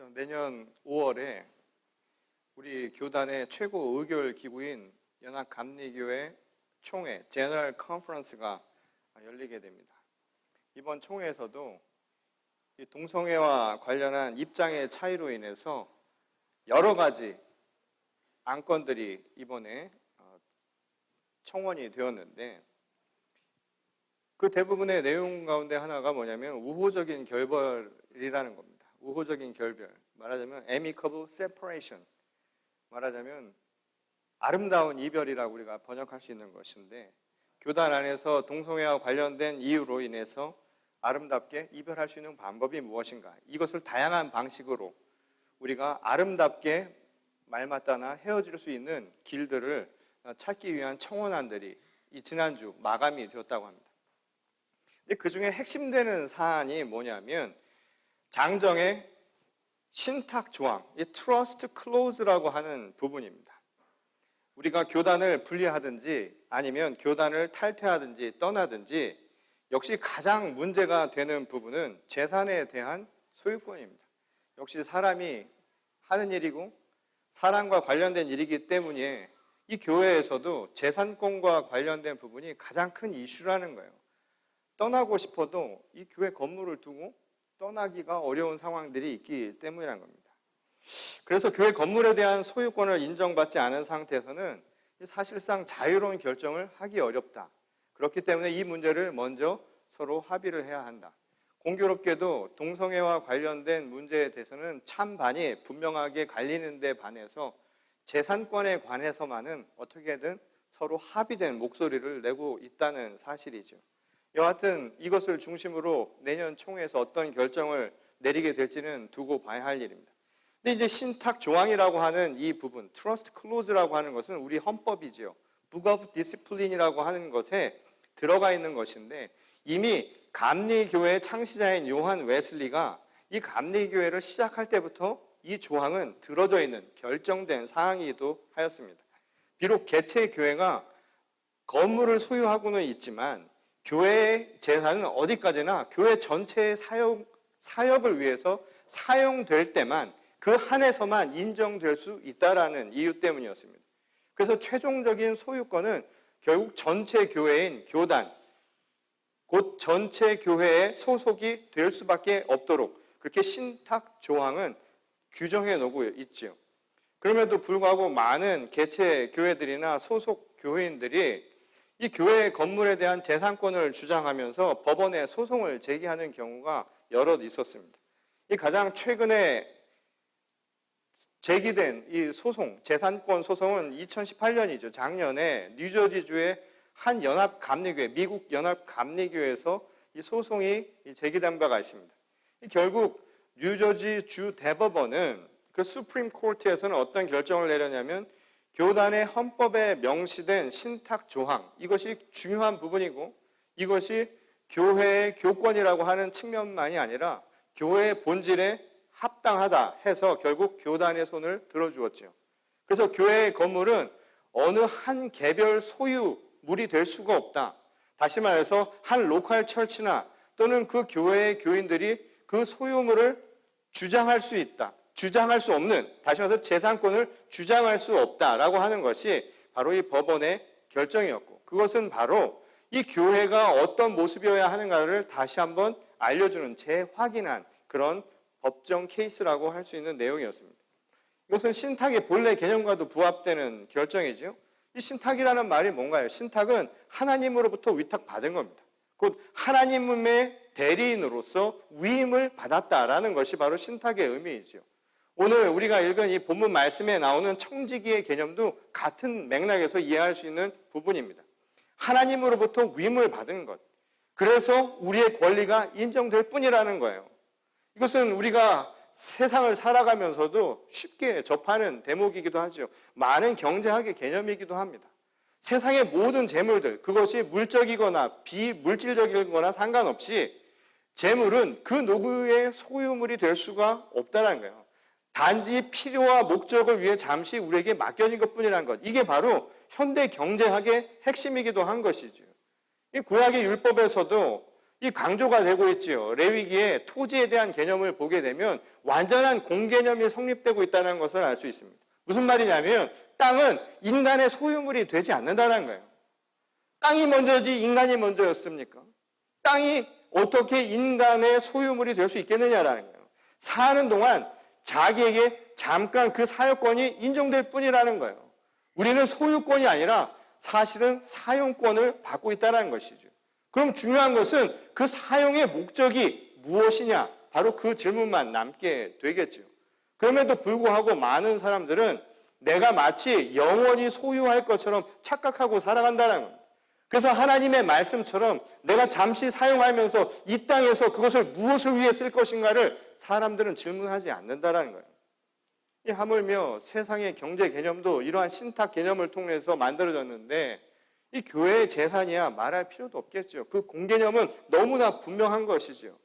내년 5월에 우리 교단의 최고 의결 기구인 연합감리교회 총회 제너럴 컨퍼런스가 열리게 됩니다. 이번 총회에서도 이 동성애와 관련한 입장의 차이로 인해서 여러 가지 안건들이 이번에 청원이 되었는데, 그 대부분의 내용 가운데 하나가 뭐냐면 우호적인 결별이라는 겁니다. 우호적인 결별, 말하자면 amicable separation, 말하자면 아름다운 이별이라고 우리가 번역할 수 있는 것인데, 교단 안에서 동성애와 관련된 이유로 인해서 아름답게 이별할 수 있는 방법이 무엇인가, 이것을 다양한 방식으로 우리가 아름답게 말맞다나 헤어질 수 있는 길들을 찾기 위한 청원안들이 이 지난주 마감이 되었다고 합니다. 그 중에 핵심되는 사안이 뭐냐면 장정의 신탁 조항, 이 트러스트 클로즈라고 하는 부분입니다. 우리가 교단을 분리하든지 아니면 교단을 탈퇴하든지 떠나든지 역시 가장 문제가 되는 부분은 재산에 대한 소유권입니다. 역시 사람이 하는 일이고 사람과 관련된 일이기 때문에 이 교회에서도 재산권과 관련된 부분이 가장 큰 이슈라는 거예요. 떠나고 싶어도 이 교회 건물을 두고 떠나기가 어려운 상황들이 있기 때문이라는 겁니다. 그래서 교회 건물에 대한 소유권을 인정받지 않은 상태에서는 사실상 자유로운 결정을 하기 어렵다. 그렇기 때문에 이 문제를 먼저 서로 합의를 해야 한다. 공교롭게도 동성애와 관련된 문제에 대해서는 찬반이 분명하게 갈리는 데 반해서 재산권에 관해서만은 어떻게든 서로 합의된 목소리를 내고 있다는 사실이죠. 여하튼 이것을 중심으로 내년 총회에서 어떤 결정을 내리게 될지는 두고 봐야 할 일입니다. 근데 이제 신탁 조항이라고 하는 이 부분, 트러스트 클로즈라고 하는 것은 우리 헌법이지요. Book of Discipline이라고 하는 것에 들어가 있는 것인데, 이미 감리교회 창시자인 요한 웨슬리가 이 감리교회를 시작할 때부터 이 조항은 들어져 있는 결정된 사항이기도 하였습니다. 비록 개체 교회가 건물을 소유하고는 있지만 교회의 재산은 어디까지나 교회 전체의 사역을 위해서 사용될 때만 그 한에서만 인정될 수 있다라는 이유 때문이었습니다. 그래서 최종적인 소유권은 결국 전체 교회인 교단, 곧 전체 교회에 소속이 될 수밖에 없도록 그렇게 신탁 조항은 규정해 놓고 있죠. 그럼에도 불구하고 많은 개체 교회들이나 소속 교회인들이 이 교회 건물에 대한 재산권을 주장하면서 법원에 소송을 제기하는 경우가 여럿 있었습니다. 이 가장 최근에 제기된 이 소송, 재산권 소송은 2018년이죠. 작년에 뉴저지주의 한 연합감리교회, 미국 연합감리교회에서 이 소송이 제기된 바가 있습니다. 결국 뉴저지주 대법원은 그 수프림 코트에서는 어떤 결정을 내렸냐면 교단의 헌법에 명시된 신탁 조항, 이것이 중요한 부분이고 이것이 교회의 교권이라고 하는 측면만이 아니라 교회의 본질에 합당하다 해서 결국 교단의 손을 들어주었죠. 그래서 교회의 건물은 어느 한 개별 소유물이 될 수가 없다. 다시 말해서 한 로컬 처치나 또는 그 교회의 교인들이 그 소유물을 주장할 수 있다. 주장할 수 없는, 다시 말해서 재산권을 주장할 수 없다라고 하는 것이 바로 이 법원의 결정이었고, 그것은 바로 이 교회가 어떤 모습이어야 하는가를 다시 한번 알려주는 재확인한 그런 법정 케이스라고 할 수 있는 내용이었습니다. 이것은 신탁의 본래 개념과도 부합되는 결정이죠. 이 신탁이라는 말이 뭔가요? 신탁은 하나님으로부터 위탁받은 겁니다. 곧 하나님의 대리인으로서 위임을 받았다라는 것이 바로 신탁의 의미이죠. 오늘 우리가 읽은 이 본문 말씀에 나오는 청지기의 개념도 같은 맥락에서 이해할 수 있는 부분입니다. 하나님으로부터 위임을 받은 것. 그래서 우리의 권리가 인정될 뿐이라는 거예요. 이것은 우리가 세상을 살아가면서도 쉽게 접하는 대목이기도 하죠. 많은 경제학의 개념이기도 합니다. 세상의 모든 재물들, 그것이 물적이거나 비물질적이거나 상관없이 재물은 그 누구의 소유물이 될 수가 없다는 거예요. 단지 필요와 목적을 위해 잠시 우리에게 맡겨진 것뿐이라는 것. 이게 바로 현대 경제학의 핵심이기도 한 것이죠. 이 구약의 율법에서도 이 강조가 되고 있지요. 레위기에 토지에 대한 개념을 보게 되면 완전한 공개념이 성립되고 있다는 것을 알 수 있습니다. 무슨 말이냐면 땅은 인간의 소유물이 되지 않는다는 거예요. 땅이 먼저지 인간이 먼저였습니까? 땅이 어떻게 인간의 소유물이 될 수 있겠느냐라는 거예요. 사는 동안 자기에게 잠깐 그 사용권이 인정될 뿐이라는 거예요. 우리는 소유권이 아니라 사실은 사용권을 받고 있다는 것이죠. 그럼 중요한 것은 그 사용의 목적이 무엇이냐? 바로 그 질문만 남게 되겠죠. 그럼에도 불구하고 많은 사람들은 내가 마치 영원히 소유할 것처럼 착각하고 살아간다는 겁니다. 그래서 하나님의 말씀처럼 내가 잠시 사용하면서 이 땅에서 그것을 무엇을 위해 쓸 것인가를 사람들은 질문하지 않는다는 거예요. 하물며 세상의 경제 개념도 이러한 신탁 개념을 통해서 만들어졌는데 이 교회의 재산이야 말할 필요도 없겠죠. 그 공개념은 너무나 분명한 것이죠.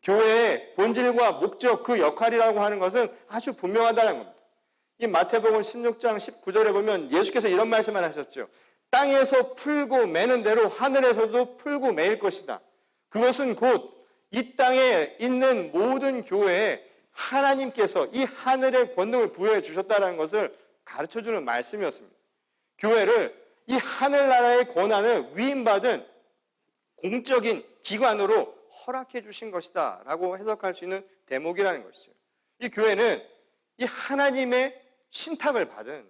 교회의 본질과 목적, 그 역할이라고 하는 것은 아주 분명하다는 겁니다. 이 마태복음 16장 19절에 보면 예수께서 이런 말씀을 하셨죠. 땅에서 풀고 매는 대로 하늘에서도 풀고 매일 것이다. 그것은 곧 이 땅에 있는 모든 교회에 하나님께서 이 하늘의 권능을 부여해 주셨다는 것을 가르쳐주는 말씀이었습니다. 교회를 이 하늘나라의 권한을 위임받은 공적인 기관으로 허락해 주신 것이다 라고 해석할 수 있는 대목이라는 것이죠. 이 교회는 이 하나님의 신탁을 받은,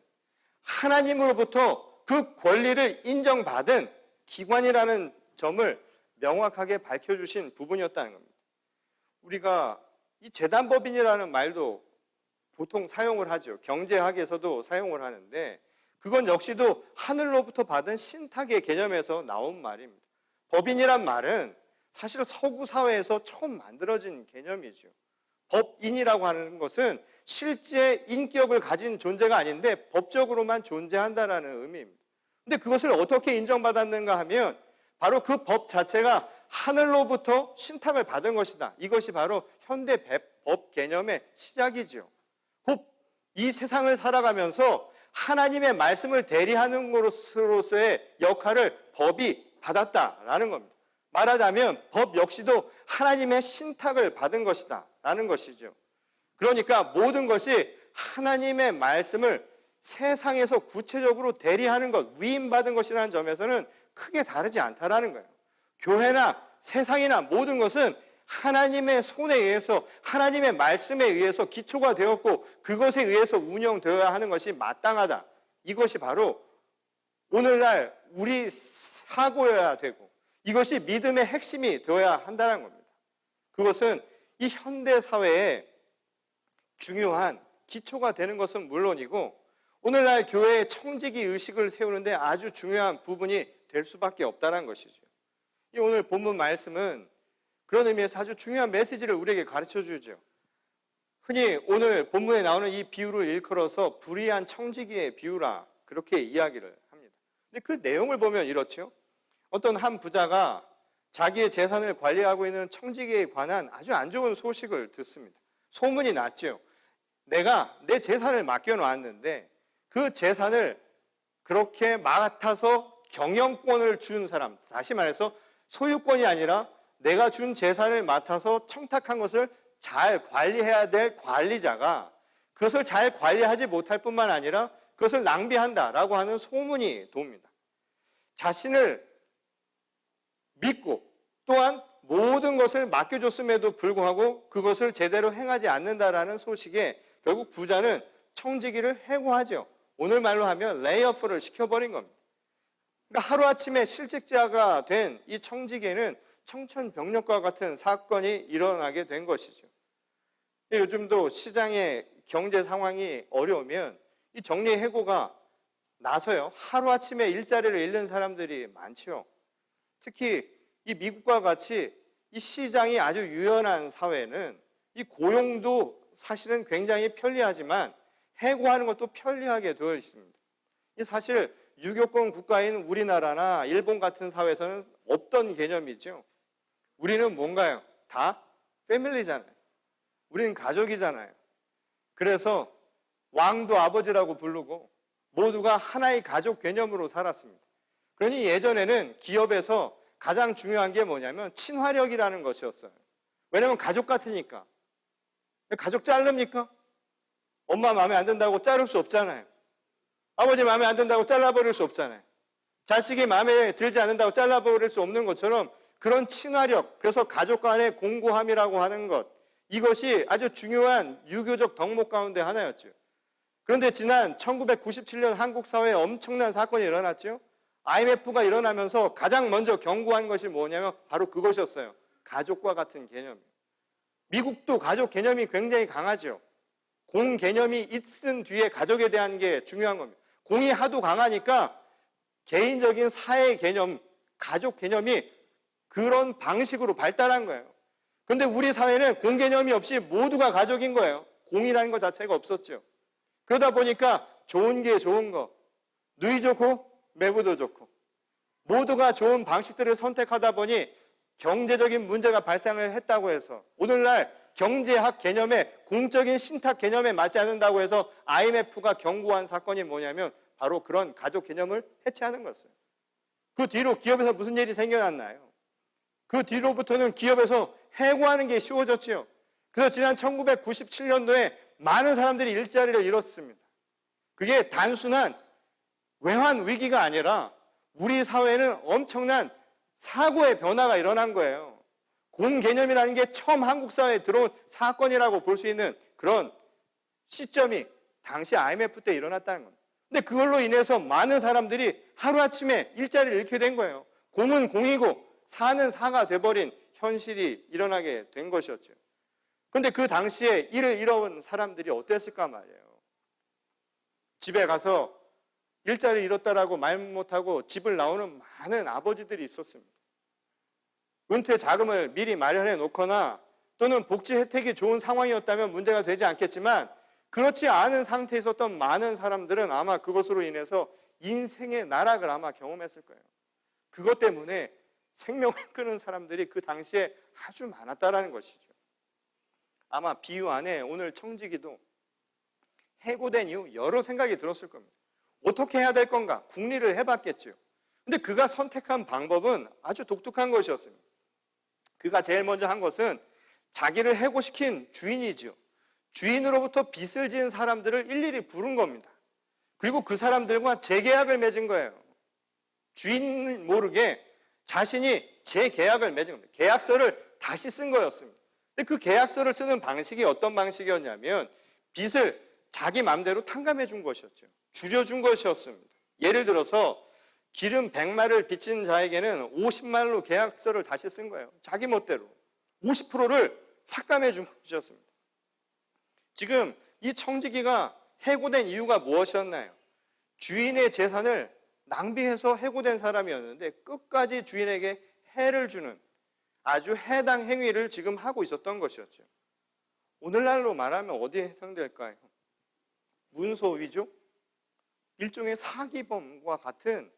하나님으로부터 그 권리를 인정받은 기관이라는 점을 명확하게 밝혀주신 부분이었다는 겁니다. 우리가 이 재단법인이라는 말도 보통 사용을 하죠. 경제학에서도 사용을 하는데 그건 역시도 하늘로부터 받은 신탁의 개념에서 나온 말입니다. 법인이란 말은 사실 서구 사회에서 처음 만들어진 개념이죠. 법인이라고 하는 것은 실제 인격을 가진 존재가 아닌데 법적으로만 존재한다는 의미입니다. 근데 그것을 어떻게 인정받았는가 하면 바로 그 법 자체가 하늘로부터 신탁을 받은 것이다. 이것이 바로 현대 법 개념의 시작이죠. 곧 이 세상을 살아가면서 하나님의 말씀을 대리하는 것으로서의 역할을 법이 받았다라는 겁니다. 말하자면 법 역시도 하나님의 신탁을 받은 것이다 라는 것이죠. 그러니까 모든 것이 하나님의 말씀을 세상에서 구체적으로 대리하는 것, 위임받은 것이라는 점에서는 크게 다르지 않다라는 거예요. 교회나 세상이나 모든 것은 하나님의 손에 의해서, 하나님의 말씀에 의해서 기초가 되었고 그것에 의해서 운영되어야 하는 것이 마땅하다. 이것이 바로 오늘날 우리 사고여야 되고 이것이 믿음의 핵심이 되어야 한다는 겁니다. 그것은 이 현대 사회에 중요한 기초가 되는 것은 물론이고 오늘날 교회의 청지기 의식을 세우는데 아주 중요한 부분이 될 수밖에 없다는 것이죠. 이 오늘 본문 말씀은 그런 의미에서 아주 중요한 메시지를 우리에게 가르쳐 주죠. 흔히 오늘 본문에 나오는 이 비유를 일컬어서 불의한 청지기의 비유라 그렇게 이야기를 합니다. 근데 그 내용을 보면 이렇죠. 어떤 한 부자가 자기의 재산을 관리하고 있는 청지기에 관한 아주 안 좋은 소식을 듣습니다. 소문이 났죠. 내가 내 재산을 맡겨놨는데 그 재산을 그렇게 맡아서 경영권을 준 사람, 다시 말해서 소유권이 아니라 내가 준 재산을 맡아서 청탁한 것을 잘 관리해야 될 관리자가 그것을 잘 관리하지 못할 뿐만 아니라 그것을 낭비한다라고 하는 소문이 돕니다. 자신을 믿고 또한 모든 것을 맡겨줬음에도 불구하고 그것을 제대로 행하지 않는다라는 소식에 결국 부자는 청지기를 해고하죠. 오늘 말로 하면 레이오프를 시켜버린 겁니다. 그러니까 하루아침에 실직자가 된 이 청지기에는 청천벽력과 같은 사건이 일어나게 된 것이죠. 요즘도 시장의 경제 상황이 어려우면 이 정리해고가 나서요. 하루아침에 일자리를 잃는 사람들이 많죠. 특히 이 미국과 같이 이 시장이 아주 유연한 사회는 이 고용도 사실은 굉장히 편리하지만 해고하는 것도 편리하게 되어 있습니다. 이 사실 유교권 국가인 우리나라나 일본 같은 사회에서는 없던 개념이죠. 우리는 뭔가요? 다 패밀리잖아요. 우리는 가족이잖아요. 그래서 왕도 아버지라고 부르고 모두가 하나의 가족 개념으로 살았습니다. 그러니 예전에는 기업에서 가장 중요한 게 뭐냐면 친화력이라는 것이었어요. 왜냐하면 가족 같으니까. 가족 자릅니까? 엄마 마음에 안 든다고 자를 수 없잖아요. 아버지 마음에 안 든다고 잘라버릴 수 없잖아요. 자식이 마음에 들지 않는다고 잘라버릴 수 없는 것처럼 그런 친화력, 그래서 가족 간의 공고함이라고 하는 것, 이것이 아주 중요한 유교적 덕목 가운데 하나였죠. 그런데 지난 1997년 한국 사회에 엄청난 사건이 일어났죠. IMF가 일어나면서 가장 먼저 경고한 것이 뭐냐면 바로 그것이었어요. 가족과 같은 개념. 미국도 가족 개념이 굉장히 강하죠. 공 개념이 있은 뒤에 가족에 대한 게 중요한 겁니다. 공이 하도 강하니까 개인적인 사회 개념, 가족 개념이 그런 방식으로 발달한 거예요. 그런데 우리 사회는 공 개념이 없이 모두가 가족인 거예요. 공이라는 것 자체가 없었죠. 그러다 보니까 좋은 게 좋은 거, 누이 좋고 매부도 좋고 모두가 좋은 방식들을 선택하다 보니 경제적인 문제가 발생을 했다고 해서 오늘날 경제학 개념에 공적인 신탁 개념에 맞지 않는다고 해서 IMF가 경고한 사건이 뭐냐면 바로 그런 가족 개념을 해체하는 거였어요. 그 뒤로 기업에서 무슨 일이 생겨났나요? 그 뒤로부터는 기업에서 해고하는 게 쉬워졌지요. 그래서 지난 1997년도에 많은 사람들이 일자리를 잃었습니다. 그게 단순한 외환 위기가 아니라 우리 사회에는 엄청난 사고의 변화가 일어난 거예요. 공 개념이라는 게 처음 한국 사회에 들어온 사건이라고 볼 수 있는 그런 시점이 당시 IMF 때 일어났다는 겁니다. 근데 그걸로 인해서 많은 사람들이 하루아침에 일자리를 잃게 된 거예요. 공은 공이고 사는 사가 돼버린 현실이 일어나게 된 것이었죠. 그런데 그 당시에 일을 잃어온 사람들이 어땠을까 말이에요. 집에 가서 일자리 잃었다라고 말 못하고 집을 나오는 많은 아버지들이 있었습니다. 은퇴 자금을 미리 마련해 놓거나 또는 복지 혜택이 좋은 상황이었다면 문제가 되지 않겠지만 그렇지 않은 상태에 있었던 많은 사람들은 아마 그것으로 인해서 인생의 나락을 아마 경험했을 거예요. 그것 때문에 생명을 끊은 사람들이 그 당시에 아주 많았다라는 것이죠. 아마 비유 안에 오늘 청지기도 해고된 이후 여러 생각이 들었을 겁니다. 어떻게 해야 될 건가? 궁리를 해봤겠죠. 근데 그가 선택한 방법은 아주 독특한 것이었습니다. 그가 제일 먼저 한 것은 자기를 해고시킨 주인이죠. 주인으로부터 빚을 지은 사람들을 일일이 부른 겁니다. 그리고 그 사람들과 재계약을 맺은 거예요. 주인 모르게 자신이 재계약을 맺은 겁니다. 계약서를 다시 쓴 거였습니다. 근데 그 계약서를 쓰는 방식이 어떤 방식이었냐면 빚을 자기 마음대로 탕감해 준 것이었죠. 줄여준 것이었습니다. 예를 들어서 기름 100마를 빚진 자에게는 50말로 계약서를 다시 쓴 거예요. 자기 멋대로 50%를 삭감해 준 것이었습니다. 지금 이 청지기가 해고된 이유가 무엇이었나요? 주인의 재산을 낭비해서 해고된 사람이었는데 끝까지 주인에게 해를 주는 아주 해당 행위를 지금 하고 있었던 것이었죠. 오늘날로 말하면 어디에 해당될까요? 문서 위조? 일종의 사기범과 같은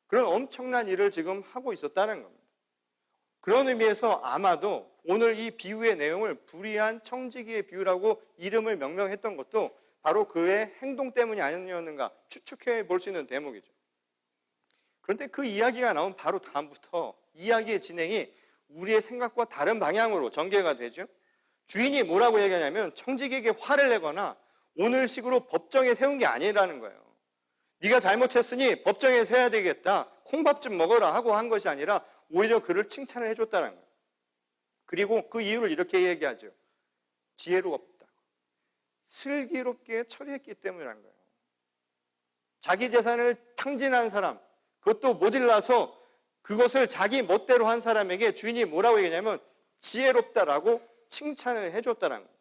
그런 엄청난 일을 지금 하고 있었다는 겁니다. 그런 의미에서 아마도 오늘 이 비유의 내용을 불의한 청지기의 비유라고 이름을 명명했던 것도 바로 그의 행동 때문이 아니었는가 추측해 볼 수 있는 대목이죠. 그런데 그 이야기가 나온 바로 다음부터 이야기의 진행이 우리의 생각과 다른 방향으로 전개가 되죠. 주인이 뭐라고 얘기하냐면 청지기에게 화를 내거나 오늘식으로 법정에 세운 게 아니라는 거예요. 네가 잘못했으니 법정에 세야 되겠다. 콩밥 좀 먹어라 하고 한 것이 아니라 오히려 그를 칭찬을 해줬다는 거예요. 그리고 그 이유를 이렇게 얘기하죠. 지혜롭다. 슬기롭게 처리했기 때문이라는 거예요. 자기 재산을 탕진한 사람, 그것도 모질라서 그것을 자기 멋대로 한 사람에게 주인이 뭐라고 얘기하냐면 지혜롭다라고 칭찬을 해줬다는 거예요.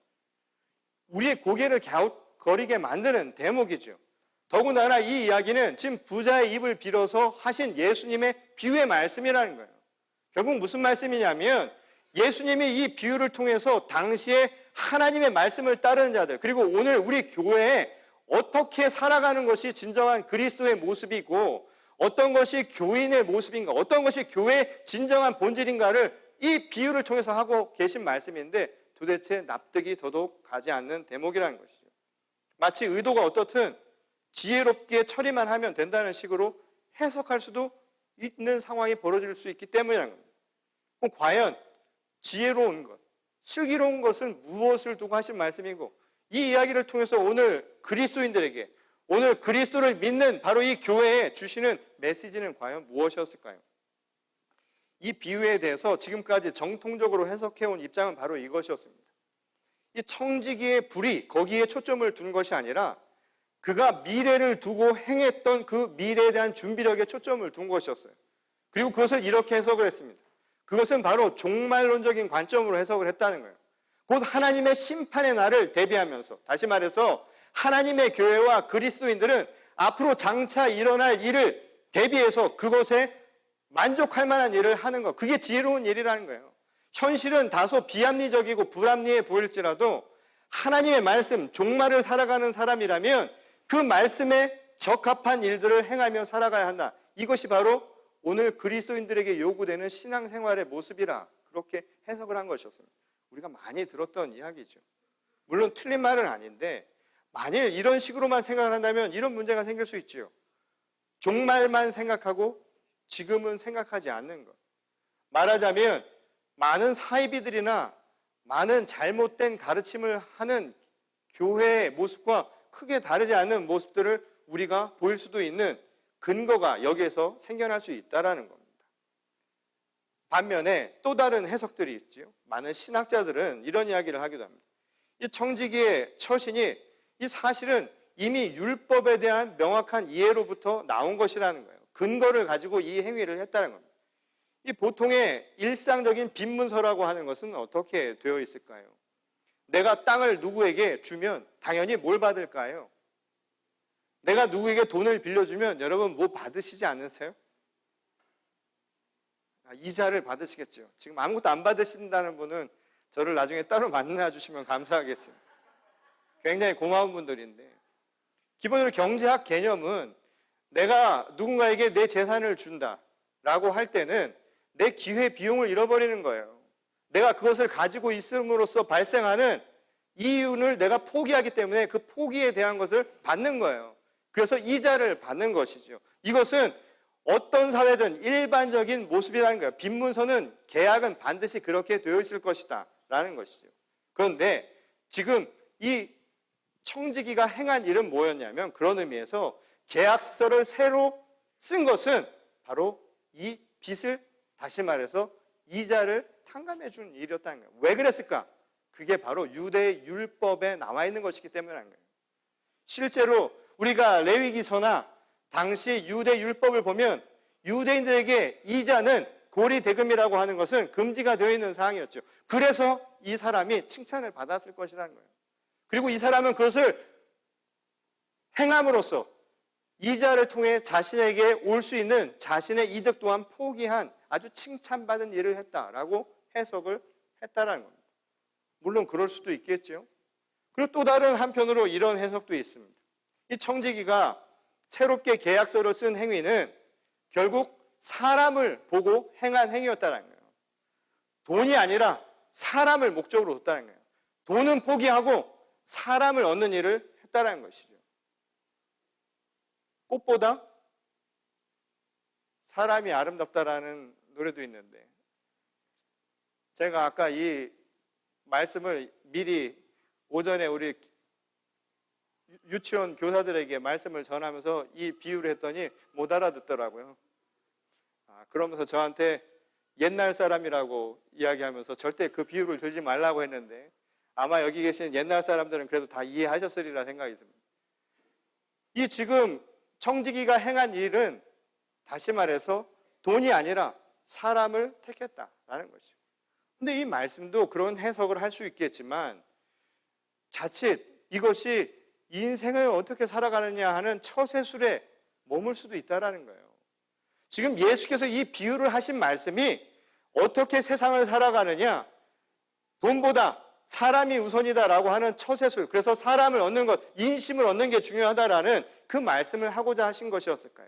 우리의 고개를 갸웃거리게 만드는 대목이죠. 더군다나 이 이야기는 지금 부자의 입을 빌어서 하신 예수님의 비유의 말씀이라는 거예요. 결국 무슨 말씀이냐면 예수님이 이 비유를 통해서 당시에 하나님의 말씀을 따르는 자들 그리고 오늘 우리 교회에 어떻게 살아가는 것이 진정한 그리스도의 모습이고 어떤 것이 교인의 모습인가 어떤 것이 교회의 진정한 본질인가를 이 비유를 통해서 하고 계신 말씀인데 도대체 납득이 더더욱 가지 않는 대목이라는 것이죠. 마치 의도가 어떻든 지혜롭게 처리만 하면 된다는 식으로 해석할 수도 있는 상황이 벌어질 수 있기 때문이라는 겁니다. 그럼 과연 지혜로운 것, 슬기로운 것은 무엇을 두고 하신 말씀이고, 이 이야기를 통해서 오늘 그리스도인들에게, 오늘 그리스도를 믿는 바로 이 교회에 주시는 메시지는 과연 무엇이었을까요? 이 비유에 대해서 지금까지 정통적으로 해석해온 입장은 바로 이것이었습니다. 이 청지기의 불이 거기에 초점을 둔 것이 아니라 그가 미래를 두고 행했던 그 미래에 대한 준비력에 초점을 둔 것이었어요. 그리고 그것을 이렇게 해석을 했습니다. 그것은 바로 종말론적인 관점으로 해석을 했다는 거예요. 곧 하나님의 심판의 날을 대비하면서, 다시 말해서 하나님의 교회와 그리스도인들은 앞으로 장차 일어날 일을 대비해서 그것에 만족할 만한 일을 하는 것, 그게 지혜로운 일이라는 거예요. 현실은 다소 비합리적이고 불합리해 보일지라도 하나님의 말씀, 종말을 살아가는 사람이라면 그 말씀에 적합한 일들을 행하며 살아가야 한다. 이것이 바로 오늘 그리스도인들에게 요구되는 신앙생활의 모습이라 그렇게 해석을 한 것이었습니다. 우리가 많이 들었던 이야기죠. 물론 틀린 말은 아닌데 만일 이런 식으로만 생각을 한다면 이런 문제가 생길 수 있지요. 종말만 생각하고 지금은 생각하지 않는 것. 말하자면 많은 사이비들이나 많은 잘못된 가르침을 하는 교회의 모습과 크게 다르지 않는 모습들을 우리가 보일 수도 있는 근거가 여기에서 생겨날 수 있다는 겁니다. 반면에 또 다른 해석들이 있죠. 많은 신학자들은 이런 이야기를 하기도 합니다. 이 청지기의 처신이 이 사실은 이미 율법에 대한 명확한 이해로부터 나온 것이라는 거예요. 근거를 가지고 이 행위를 했다는 겁니다. 이 보통의 일상적인 빈문서라고 하는 것은 어떻게 되어 있을까요? 내가 땅을 누구에게 주면 당연히 뭘 받을까요? 내가 누구에게 돈을 빌려주면 여러분 뭐 받으시지 않으세요? 이자를 받으시겠죠. 지금 아무것도 안 받으신다는 분은 저를 나중에 따로 만나 주시면 감사하겠습니다. 굉장히 고마운 분들인데, 기본적으로 경제학 개념은 내가 누군가에게 내 재산을 준다라고 할 때는 내 기회 비용을 잃어버리는 거예요. 내가 그것을 가지고 있음으로써 발생하는 이윤을 내가 포기하기 때문에 그 포기에 대한 것을 받는 거예요. 그래서 이자를 받는 것이죠. 이것은 어떤 사회든 일반적인 모습이라는 거예요. 빈문서는 계약은 반드시 그렇게 되어 있을 것이다 라는 것이죠. 그런데 지금 이 청지기가 행한 일은 뭐였냐면, 그런 의미에서 계약서를 새로 쓴 것은 바로 이 빚을, 다시 말해서 이자를 탕감해 준 일이었다는 거예요. 왜 그랬을까? 그게 바로 유대 율법에 나와 있는 것이기 때문이라는 거예요. 실제로 우리가 레위기서나 당시 유대 율법을 보면 유대인들에게 이자는 고리대금이라고 하는 것은 금지가 되어 있는 사항이었죠. 그래서 이 사람이 칭찬을 받았을 것이라는 거예요. 그리고 이 사람은 그것을 행함으로써 이자를 통해 자신에게 올 수 있는 자신의 이득 또한 포기한 아주 칭찬받은 일을 했다라고 해석을 했다라는 겁니다. 물론 그럴 수도 있겠죠. 그리고 또 다른 한편으로 이런 해석도 있습니다. 이 청지기가 새롭게 계약서를 쓴 행위는 결국 사람을 보고 행한 행위였다는 거예요. 돈이 아니라 사람을 목적으로 뒀다는 거예요. 돈은 포기하고 사람을 얻는 일을 했다는 것이죠. 꽃보다 사람이 아름답다라는 노래도 있는데, 제가 아까 이 말씀을 미리 오전에 우리 유치원 교사들에게 말씀을 전하면서 이 비유를 했더니 못 알아듣더라고요. 그러면서 저한테 옛날 사람이라고 이야기하면서 절대 그 비유를 들지 말라고 했는데, 아마 여기 계신 옛날 사람들은 그래도 다 이해하셨으리라 생각이 듭니다. 이 지금 청지기가 행한 일은 다시 말해서 돈이 아니라 사람을 택했다라는 것이죠. 근데 이 말씀도 그런 해석을 할 수 있겠지만 자칫 이것이 인생을 어떻게 살아가느냐 하는 처세술에 머물 수도 있다라는 거예요. 지금 예수께서 이 비유를 하신 말씀이 어떻게 세상을 살아가느냐, 돈보다 사람이 우선이다라고 하는 처세술, 그래서 사람을 얻는 것, 인심을 얻는 게 중요하다라는 그 말씀을 하고자 하신 것이었을까요?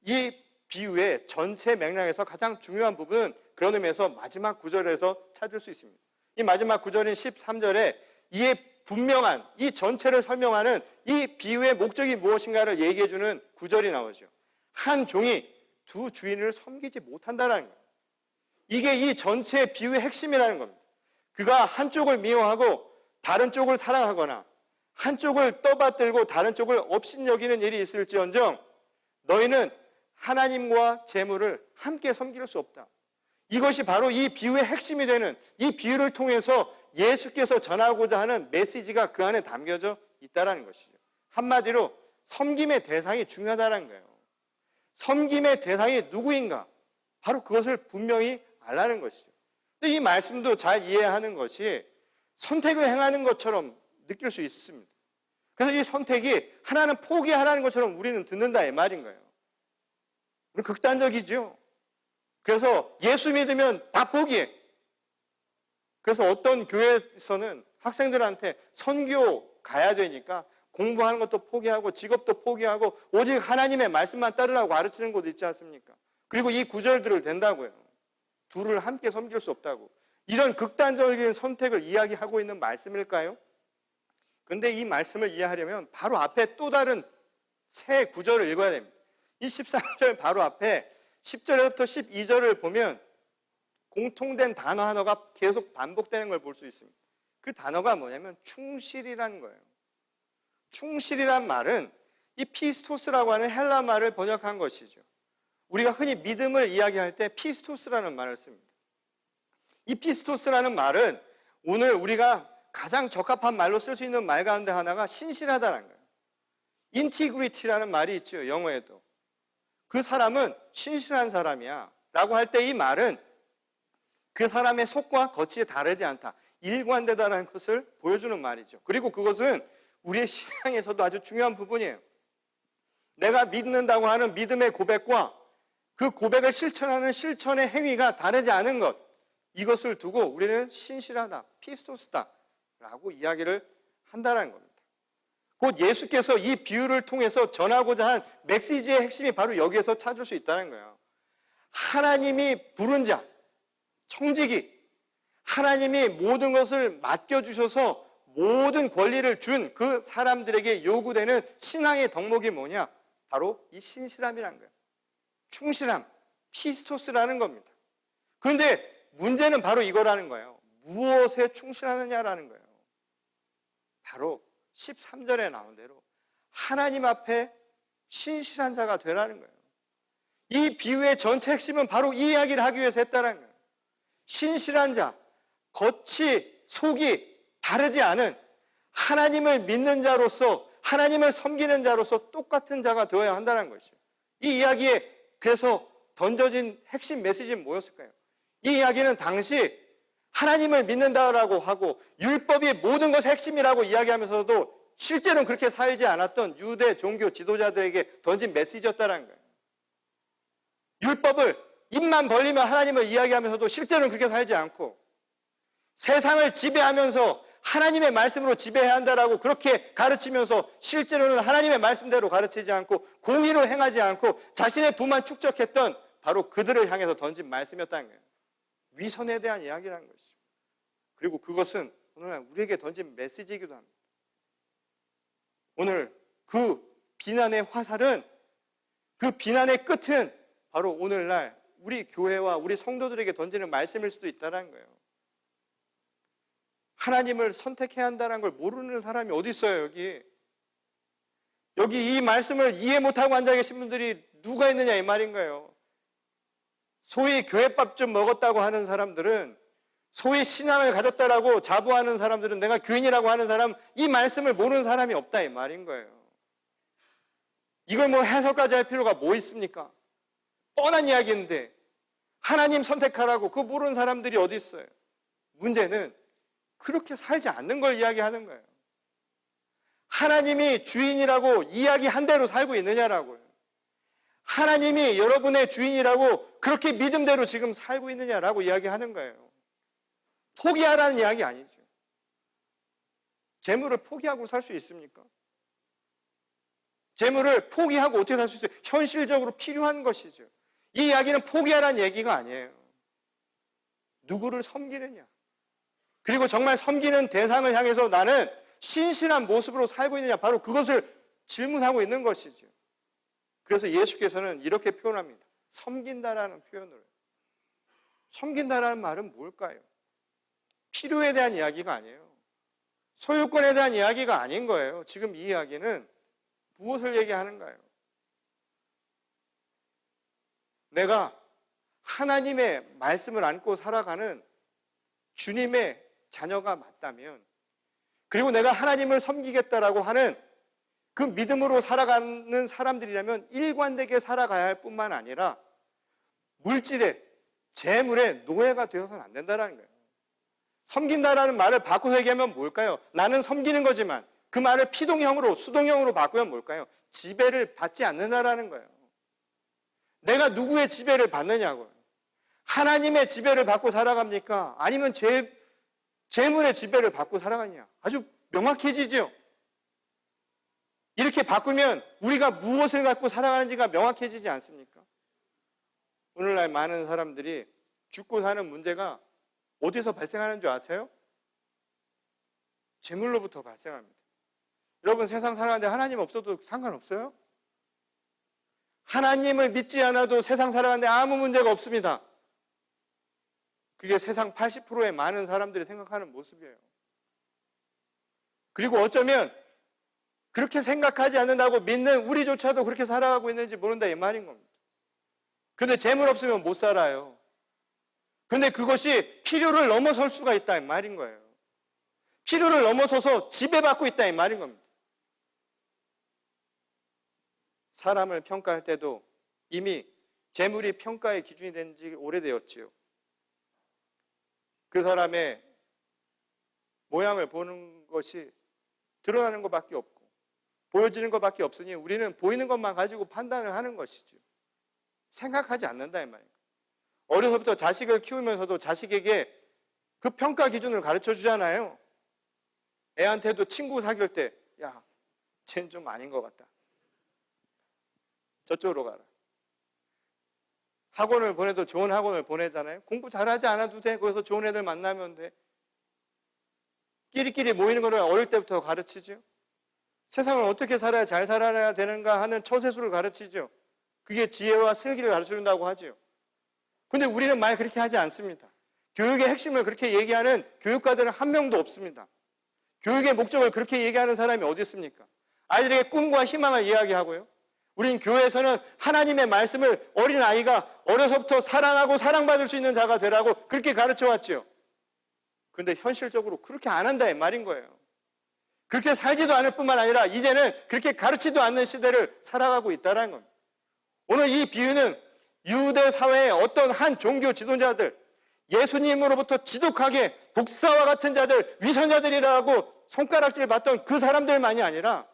이 비유의 전체 맥락에서 가장 중요한 부분은 그런 의미에서 마지막 구절에서 찾을 수 있습니다. 이 마지막 구절인 13절에 이에 분명한 이 전체를 설명하는 이 비유의 목적이 무엇인가를 얘기해 주는 구절이 나오죠. 한 종이 두 주인을 섬기지 못한다는 거예요. 이게 이 전체 비유의 핵심이라는 겁니다. 그가 한쪽을 미워하고 다른 쪽을 사랑하거나 한쪽을 떠받들고 다른 쪽을 업신여기는 일이 있을지언정 너희는 하나님과 재물을 함께 섬길 수 없다. 이것이 바로 이 비유의 핵심이 되는, 이 비유를 통해서 예수께서 전하고자 하는 메시지가 그 안에 담겨져 있다는 것이죠. 한마디로 섬김의 대상이 중요하다는 거예요. 섬김의 대상이 누구인가? 바로 그것을 분명히 알라는 것이죠. 근데 이 말씀도 잘 이해하는 것이 선택을 행하는 것처럼 느낄 수 있습니다. 그래서 이 선택이 하나는 포기하라는 것처럼 우리는 듣는다 이 말인 거예요. 우리 극단적이죠. 그래서 예수 믿으면 다 포기해. 그래서 어떤 교회에서는 학생들한테 선교 가야 되니까 공부하는 것도 포기하고 직업도 포기하고 오직 하나님의 말씀만 따르라고 가르치는 곳도 있지 않습니까? 그리고 이 구절들을 된다고요. 둘을 함께 섬길 수 없다고. 이런 극단적인 선택을 이야기하고 있는 말씀일까요? 근데 이 말씀을 이해하려면 바로 앞에 또 다른 새 구절을 읽어야 됩니다. 이 13절 바로 앞에 10절부터 12절을 보면 공통된 단어 하나가 계속 반복되는 걸 볼 수 있습니다. 그 단어가 뭐냐면 충실이라는 거예요. 충실이란 말은 이 피스토스라고 하는 헬라 말을 번역한 것이죠. 우리가 흔히 믿음을 이야기할 때 피스토스라는 말을 씁니다. 이 피스토스라는 말은 오늘 우리가 가장 적합한 말로 쓸 수 있는 말 가운데 하나가 신실하다는 거예요. 인티그리티라는 말이 있죠, 영어에도. 그 사람은 신실한 사람이야 라고 할 때 이 말은 그 사람의 속과 겉이 다르지 않다, 일관되다라는 것을 보여주는 말이죠. 그리고 그것은 우리의 신앙에서도 아주 중요한 부분이에요. 내가 믿는다고 하는 믿음의 고백과 그 고백을 실천하는 실천의 행위가 다르지 않은 것, 이것을 두고 우리는 신실하다, 피스토스다 라고 이야기를 한다는 겁니다. 곧 예수께서 이 비유를 통해서 전하고자 한 메시지의 핵심이 바로 여기에서 찾을 수 있다는 거예요. 하나님이 부른 자, 청지기, 하나님이 모든 것을 맡겨주셔서 모든 권리를 준 그 사람들에게 요구되는 신앙의 덕목이 뭐냐? 바로 이 신실함이라는 거예요. 충실함, 피스토스라는 겁니다. 그런데 문제는 바로 이거라는 거예요. 무엇에 충실하느냐라는 거예요. 바로 13절에 나온 대로 하나님 앞에 신실한 자가 되라는 거예요. 이 비유의 전체 핵심은 바로 이 이야기를 하기 위해서 했다는 거예요. 신실한 자, 겉이 속이 다르지 않은 하나님을 믿는 자로서, 하나님을 섬기는 자로서 똑같은 자가 되어야 한다는 것이죠. 이 이야기에 그래서 던져진 핵심 메시지는 뭐였을까요? 이 이야기는 당시 하나님을 믿는다라고 하고 율법이 모든 것의 핵심이라고 이야기하면서도 실제로는 그렇게 살지 않았던 유대 종교 지도자들에게 던진 메시지였다는 거예요. 율법을 입만 벌리면 하나님을 이야기하면서도 실제로는 그렇게 살지 않고 세상을 지배하면서 하나님의 말씀으로 지배해야 한다라고 그렇게 가르치면서 실제로는 하나님의 말씀대로 가르치지 않고 공의로 행하지 않고 자신의 부만 축적했던 바로 그들을 향해서 던진 말씀이었다는 거예요. 위선에 대한 이야기라는 것이죠. 그리고 그것은 오늘날 우리에게 던진 메시지이기도 합니다. 오늘 그 비난의 화살은, 그 비난의 끝은 바로 오늘날 우리 교회와 우리 성도들에게 던지는 말씀일 수도 있다는 거예요. 하나님을 선택해야 한다는 걸 모르는 사람이 어디 있어요, 여기. 여기 이 말씀을 이해 못하고 앉아 계신 분들이 누가 있느냐 이 말인 거예요. 소위 교회밥 좀 먹었다고 하는 사람들은, 소위 신앙을 가졌다라고 자부하는 사람들은, 내가 교인이라고 하는 사람, 이 말씀을 모르는 사람이 없다 이 말인 거예요. 이걸 뭐 해석까지 할 필요가 뭐 있습니까? 뻔한 이야기인데 하나님 선택하라고 그거 모르는 사람들이 어디 있어요? 문제는 그렇게 살지 않는 걸 이야기하는 거예요. 하나님이 주인이라고 이야기한 대로 살고 있느냐라고요. 하나님이 여러분의 주인이라고 그렇게 믿음대로 지금 살고 있느냐라고 이야기하는 거예요. 포기하라는 이야기 아니죠. 재물을 포기하고 살 수 있습니까? 재물을 포기하고 어떻게 살 수 있어요? 현실적으로 필요한 것이죠. 이 이야기는 포기하라는 얘기가 아니에요. 누구를 섬기느냐, 그리고 정말 섬기는 대상을 향해서 나는 신실한 모습으로 살고 있느냐, 바로 그것을 질문하고 있는 것이죠. 그래서 예수께서는 이렇게 표현합니다. 섬긴다라는 표현을 해요. 섬긴다라는 말은 뭘까요? 필요에 대한 이야기가 아니에요. 소유권에 대한 이야기가 아닌 거예요. 지금 이 이야기는 무엇을 얘기하는가요? 내가 하나님의 말씀을 안고 살아가는 주님의 자녀가 맞다면, 그리고 내가 하나님을 섬기겠다라고 하는 그 믿음으로 살아가는 사람들이라면 일관되게 살아가야 할 뿐만 아니라 물질에, 재물의 노예가 되어서는 안 된다는 거예요. 섬긴다라는 말을 바꿔서 얘기하면 뭘까요? 나는 섬기는 거지만 그 말을 피동형으로, 수동형으로 바꾸면 뭘까요? 지배를 받지 않는다라는 거예요. 내가 누구의 지배를 받느냐고요. 하나님의 지배를 받고 살아갑니까? 아니면 재물의 지배를 받고 살아가냐? 아주 명확해지죠. 이렇게 바꾸면 우리가 무엇을 갖고 살아가는지가 명확해지지 않습니까? 오늘날 많은 사람들이 죽고 사는 문제가 어디서 발생하는 줄 아세요? 재물로부터 발생합니다. 여러분, 세상 살아가는데 하나님 없어도 상관없어요? 하나님을 믿지 않아도 세상 살아가는데 아무 문제가 없습니다. 그게 세상 80%의 많은 사람들이 생각하는 모습이에요. 그리고 어쩌면 그렇게 생각하지 않는다고 믿는 우리조차도 그렇게 살아가고 있는지 모른다 이 말인 겁니다. 근데 재물 없으면 못 살아요. 근데 그것이 필요를 넘어설 수가 있다 이 말인 거예요. 필요를 넘어서서 지배받고 있다 이 말인 겁니다. 사람을 평가할 때도 이미 재물이 평가의 기준이 된 지 오래되었지요. 그 사람의 모양을 보는 것이 드러나는 것밖에 없고 보여지는 것밖에 없으니 우리는 보이는 것만 가지고 판단을 하는 것이죠. 생각하지 않는다 이 말이에요. 어려서부터 자식을 키우면서도 자식에게 그 평가 기준을 가르쳐 주잖아요. 애한테도 친구 사귈 때, 야, 쟤는 좀 아닌 것 같다. 저쪽으로 가라. 학원을 보내도 좋은 학원을 보내잖아요. 공부 잘하지 않아도 돼. 거기서 좋은 애들 만나면 돼. 끼리끼리 모이는 거를 어릴 때부터 가르치죠. 세상을 어떻게 살아야 잘 살아야 되는가 하는 처세술을 가르치죠. 그게 지혜와 슬기를 가르쳐준다고 하죠. 근데 우리는 말 그렇게 하지 않습니다. 교육의 핵심을 그렇게 얘기하는 교육가들은 한 명도 없습니다. 교육의 목적을 그렇게 얘기하는 사람이 어디 있습니까? 아이들에게 꿈과 희망을 이야기하고요. 우린 교회에서는 하나님의 말씀을 어린아이가 어려서부터 사랑하고 사랑받을 수 있는 자가 되라고 그렇게 가르쳐왔죠. 그런데 현실적으로 그렇게 안 한다 이 말인 거예요. 그렇게 살지도 않을 뿐만 아니라 이제는 그렇게 가르치지도 않는 시대를 살아가고 있다는 겁니다. 오늘 이 비유는 유대 사회의 어떤 한 종교 지도자들, 예수님으로부터 지독하게 독사와 같은 자들, 위선자들이라고 손가락질 받던 그 사람들만이 아니라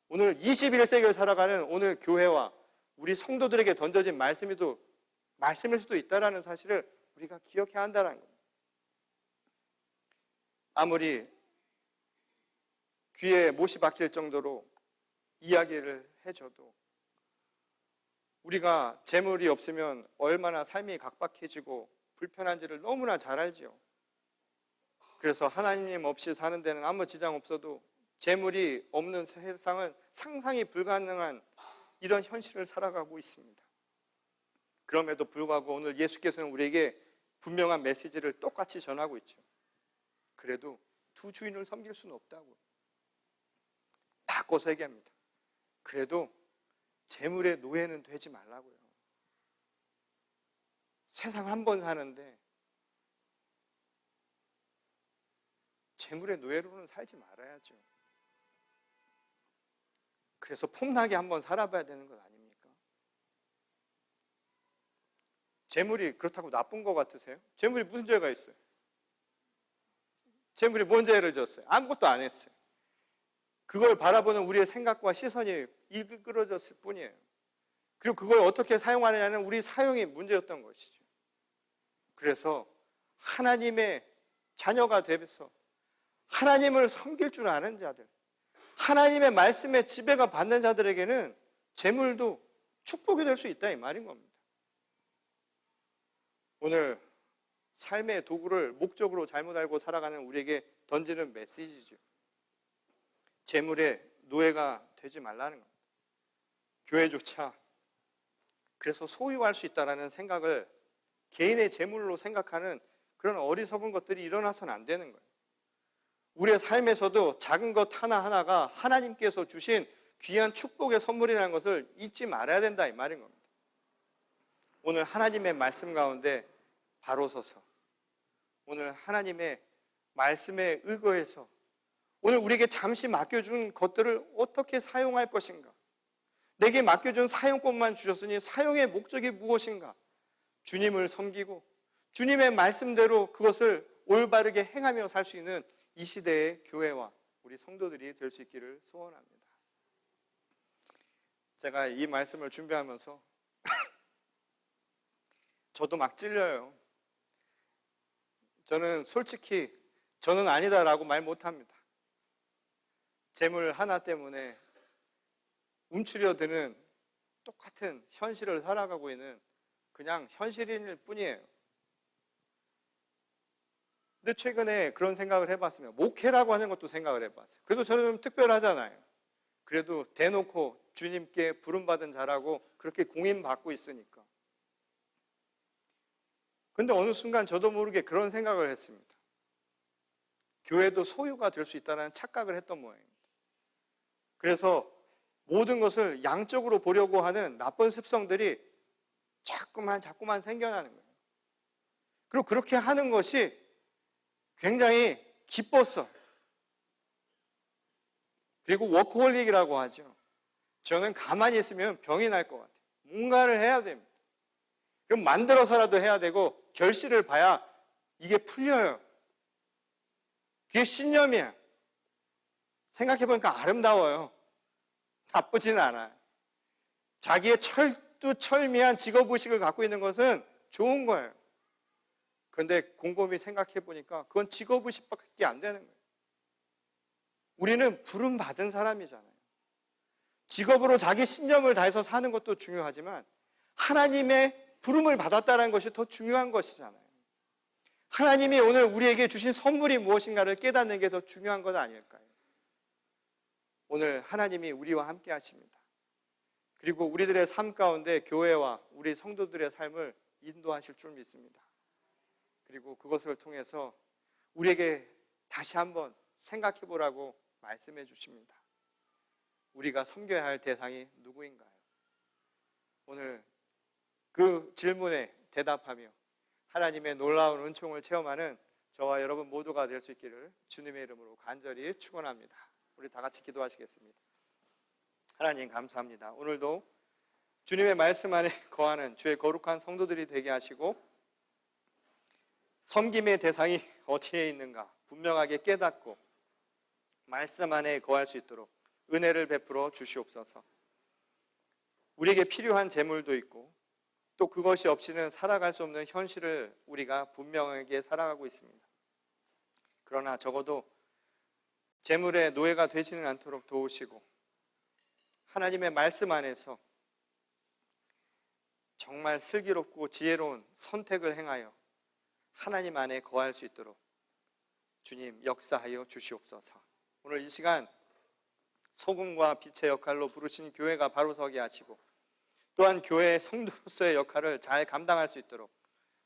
오늘 21세기를 살아가는 오늘 교회와 우리 성도들에게 던져진 말씀일 수도 있다는 사실을 우리가 기억해야 한다는 겁니다. 아무리 귀에 못이 박힐 정도로 이야기를 해줘도 우리가 재물이 없으면 얼마나 삶이 각박해지고 불편한지를 너무나 잘 알죠. 그래서 하나님 없이 사는 데는 아무 지장 없어도 재물이 없는 세상은 상상이 불가능한 이런 현실을 살아가고 있습니다. 그럼에도 불구하고 오늘 예수께서는 우리에게 분명한 메시지를 똑같이 전하고 있죠. 그래도 두 주인을 섬길 수는 없다고 바꿔서 얘기합니다. 그래도 재물의 노예는 되지 말라고요. 세상 한 번 사는데 재물의 노예로는 살지 말아야죠. 그래서 폼나게 한번 살아봐야 되는 것 아닙니까? 재물이 그렇다고 나쁜 것 같으세요? 재물이 무슨 죄가 있어요? 재물이 뭔 죄를 졌어요? 아무것도 안 했어요. 그걸 바라보는 우리의 생각과 시선이 이끌어졌을 뿐이에요. 그리고 그걸 어떻게 사용하느냐는 우리 사용이 문제였던 것이죠. 그래서 하나님의 자녀가 되면서 하나님을 섬길 줄 아는 자들, 하나님의 말씀에 지배가 받는 자들에게는 재물도 축복이 될 수 있다 이 말인 겁니다. 오늘 삶의 도구를 목적으로 잘못 알고 살아가는 우리에게 던지는 메시지죠. 재물의 노예가 되지 말라는 겁니다. 교회조차 그래서 소유할 수 있다라는 생각을 개인의 재물로 생각하는 그런 어리석은 것들이 일어나서는 안 되는 거예요. 우리의 삶에서도 작은 것 하나하나가 하나님께서 주신 귀한 축복의 선물이라는 것을 잊지 말아야 된다 이 말인 겁니다. 오늘 하나님의 말씀 가운데 바로 서서 오늘 하나님의 말씀에 의거해서 오늘 우리에게 잠시 맡겨준 것들을 어떻게 사용할 것인가? 내게 맡겨준 사용권만 주셨으니 사용의 목적이 무엇인가? 주님을 섬기고 주님의 말씀대로 그것을 올바르게 행하며 살 수 있는 이 시대의 교회와 우리 성도들이 될 수 있기를 소원합니다. 제가 이 말씀을 준비하면서 저도 막 찔려요. 저는 솔직히 저는 아니다라고 말 못합니다. 재물 하나 때문에 움츠려 드는 똑같은 현실을 살아가고 있는 그냥 현실인일 뿐이에요. 근데 최근에 그런 생각을 해봤으면 목회라고 하는 것도 생각을 해봤어요. 그래서 저는 좀 특별하잖아요. 그래도 대놓고 주님께 부름받은 자라고 그렇게 공인받고 있으니까. 근데 어느 순간 저도 모르게 그런 생각을 했습니다. 교회도 소유가 될 수 있다는 착각을 했던 모양입니다. 그래서 모든 것을 양적으로 보려고 하는 나쁜 습성들이 자꾸만 생겨나는 거예요. 그리고 그렇게 하는 것이 굉장히 기뻤어요. 그리고 워커홀릭이라고 하죠. 저는 가만히 있으면 병이 날 것 같아요. 뭔가를 해야 됩니다. 그럼 만들어서라도 해야 되고 결실을 봐야 이게 풀려요. 그게 신념이에요. 생각해보니까 아름다워요. 나쁘지는 않아요. 자기의 철두철미한 직업의식을 갖고 있는 것은 좋은 거예요. 그런데 곰곰이 생각해보니까 그건 직업의식밖에 안 되는 거예요. 우리는 부름받은 사람이잖아요. 직업으로 자기 신념을 다해서 사는 것도 중요하지만 하나님의 부름을 받았다는 것이 더 중요한 것이잖아요. 하나님이 오늘 우리에게 주신 선물이 무엇인가를 깨닫는 게 더 중요한 것 아닐까요? 오늘 하나님이 우리와 함께 하십니다. 그리고 우리들의 삶 가운데 교회와 우리 성도들의 삶을 인도하실 줄 믿습니다. 그리고 그것을 통해서 우리에게 다시 한번 생각해 보라고 말씀해 주십니다. 우리가 섬겨야 할 대상이 누구인가요? 오늘 그 질문에 대답하며 하나님의 놀라운 은총을 체험하는 저와 여러분 모두가 될 수 있기를 주님의 이름으로 간절히 축원합니다. 우리 다 같이 기도하시겠습니다. 하나님 감사합니다. 오늘도 주님의 말씀 안에 거하는 주의 거룩한 성도들이 되게 하시고 섬김의 대상이 어디에 있는가 분명하게 깨닫고 말씀 안에 거할 수 있도록 은혜를 베풀어 주시옵소서. 우리에게 필요한 재물도 있고 또 그것이 없이는 살아갈 수 없는 현실을 우리가 분명하게 살아가고 있습니다. 그러나 적어도 재물의 노예가 되지는 않도록 도우시고 하나님의 말씀 안에서 정말 슬기롭고 지혜로운 선택을 행하여 하나님 안에 거할 수 있도록 주님 역사하여 주시옵소서. 오늘 이 시간 소금과 빛의 역할로 부르신 교회가 바로 서게 하시고 또한 교회의 성도로서의 역할을 잘 감당할 수 있도록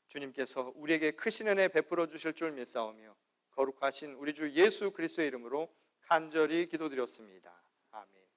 주님께서 우리에게 크신 은혜 베풀어 주실 줄 믿사오며 거룩하신 우리 주 예수 그리스도의 이름으로 간절히 기도드렸습니다. 아멘.